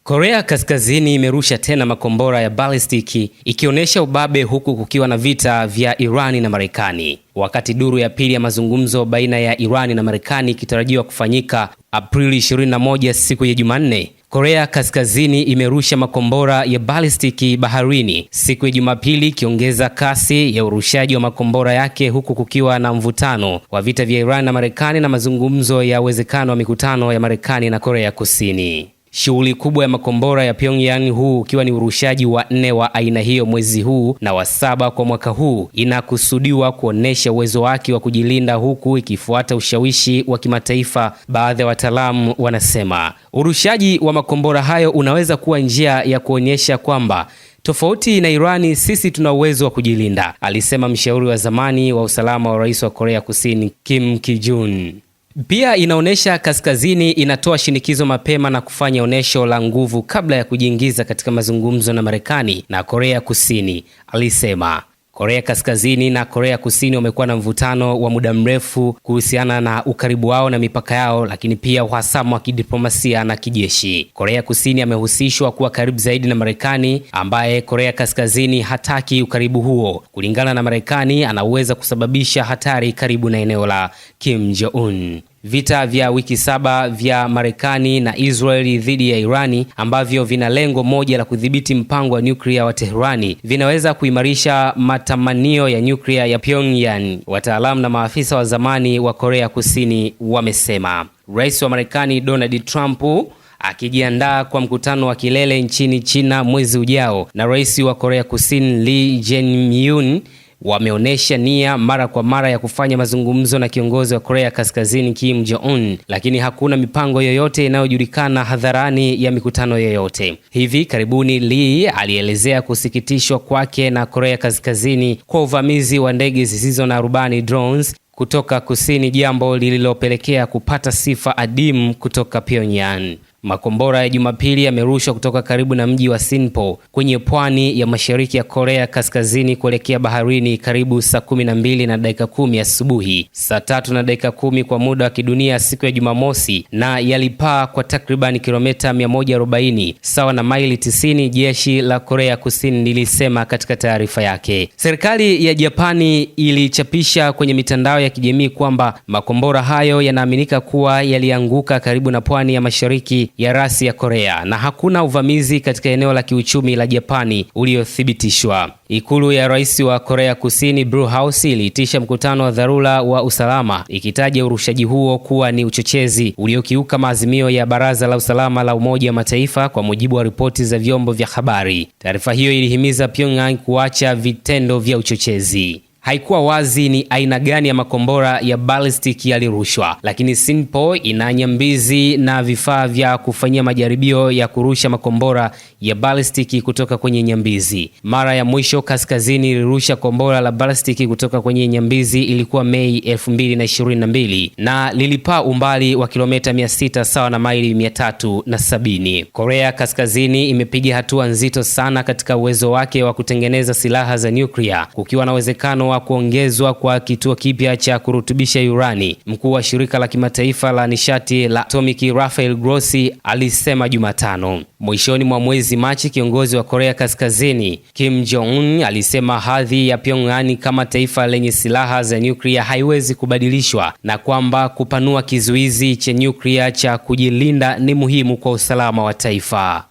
Korea Kaskazini imerusha tena makombora ya balistiki ikionyesha ubabe, huku kukiwa na vita vya Irani na Marekani. Wakati duru ya pili ya mazungumzo baina ya Irani na Marekani ikitarajiwa kufanyika Aprili 21 siku ya Jumanne, Korea Kaskazini imerusha makombora ya balistiki baharini siku ya Jumapili, ikiongeza kasi ya urushaji wa makombora yake, huku kukiwa na mvutano wa vita vya Irani na Marekani na mazungumzo ya uwezekano wa mikutano ya Marekani na Korea Kusini. Shughuli kubwa ya makombora ya Pyongyang, huu ukiwa ni urushaji wa 4 wa aina hiyo mwezi huu na wa 7 kwa mwaka huu, inakusudiwa kuonesha uwezo wake wa kujilinda, huku ikifuata ushawishi wa kimataifa. Baadhi ya wataalamu wanasema urushaji wa makombora hayo unaweza kuwa njia ya kuonyesha kwamba tofauti na Irani, sisi tuna uwezo wa kujilinda, alisema mshauri wa zamani wa usalama wa rais wa Korea Kusini Kim Ki-jun. Pia inaonesha Kaskazini inatoa shinikizo mapema na kufanya onesho la nguvu kabla ya kujiingiza katika mazungumzo na Marekani na Korea Kusini, alisema. Korea Kaskazini na Korea Kusini wamekuwa na mvutano wa muda mrefu kuhusiana na ukaribu wao na mipaka yao, lakini pia uhasama wa kidiplomasia na kijeshi. Korea Kusini amehusishwa kuwa karibu zaidi na Marekani, ambaye Korea Kaskazini hataki ukaribu huo. Kulingana na Marekani, anaweza kusababisha hatari karibu na eneo la Kim Jong-un. Vita vya wiki 7 vya Marekani na Israeli dhidi ya Irani, ambavyo vina lengo moja la kudhibiti mpango wa nyuklia wa Teherani, vinaweza kuimarisha matamanio ya nyuklia ya Pyongyang, wataalamu na maafisa wa zamani wa Korea Kusini wamesema. Rais wa Marekani Donald Trump akijiandaa kwa mkutano wa kilele nchini China mwezi ujao na rais wa Korea Kusini Lee Jae-myung wameonesha nia mara kwa mara ya kufanya mazungumzo na kiongozi wa Korea Kaskazini Kim Jong-un, lakini hakuna mipango yoyote inayojulikana hadharani ya mikutano yoyote. Hivi karibuni Lee alielezea kusikitishwa kwake na Korea Kaskazini kwa uvamizi wa ndege zisizo na rubani drones kutoka kusini, jambo lililopelekea kupata sifa adimu kutoka Pyongyang. Makombora ya Jumapili yamerushwa kutoka karibu na mji wa Sinpo kwenye pwani ya mashariki ya Korea Kaskazini kuelekea baharini karibu saa 12:10 asubuhi, saa 3:10 kwa muda wa kidunia siku ya Jumamosi, na yalipaa kwa takriban kilomita 140 sawa na maili 90, jeshi la Korea Kusini lilisema katika taarifa yake. Serikali ya Japani ilichapisha kwenye mitandao ya kijamii kwamba makombora hayo yanaaminika kuwa yalianguka karibu na pwani ya mashariki ya rasi ya Korea na hakuna uvamizi katika eneo la kiuchumi la Japani uliothibitishwa. Ikulu ya rais wa Korea Kusini Blue House iliitisha mkutano wa dharura wa usalama, ikitaja urushaji huo kuwa ni uchochezi uliokiuka maazimio ya Baraza la Usalama la Umoja wa Mataifa, kwa mujibu wa ripoti za vyombo vya habari. Taarifa hiyo ilihimiza Pyongyang kuacha vitendo vya uchochezi. Haikuwa wazi ni aina gani ya makombora ya ballistic yalirushwa, lakini Sinpo ina nyambizi na vifaa vya kufanyia majaribio ya kurusha makombora ya ballistic kutoka kwenye nyambizi. Mara ya mwisho Kaskazini ilirusha kombora la ballistic kutoka kwenye nyambizi ilikuwa Mei 2022 na lilipaa umbali wa kilomita 600 sawa na maili 370. Korea Kaskazini imepiga hatua nzito sana katika uwezo wake wa kutengeneza silaha za nyuklia, kukiwa na uwezekano wa kuongezwa kwa kituo kipya cha kurutubisha urani. Mkuu wa shirika la kimataifa la nishati la atomiki Rafael Grossi alisema Jumatano. Mwishoni mwa mwezi Machi, kiongozi wa Korea Kaskazini Kim Jong-un alisema hadhi ya Pyongyang kama taifa lenye silaha za nyuklia haiwezi kubadilishwa na kwamba kupanua kizuizi cha nyuklia cha kujilinda ni muhimu kwa usalama wa taifa.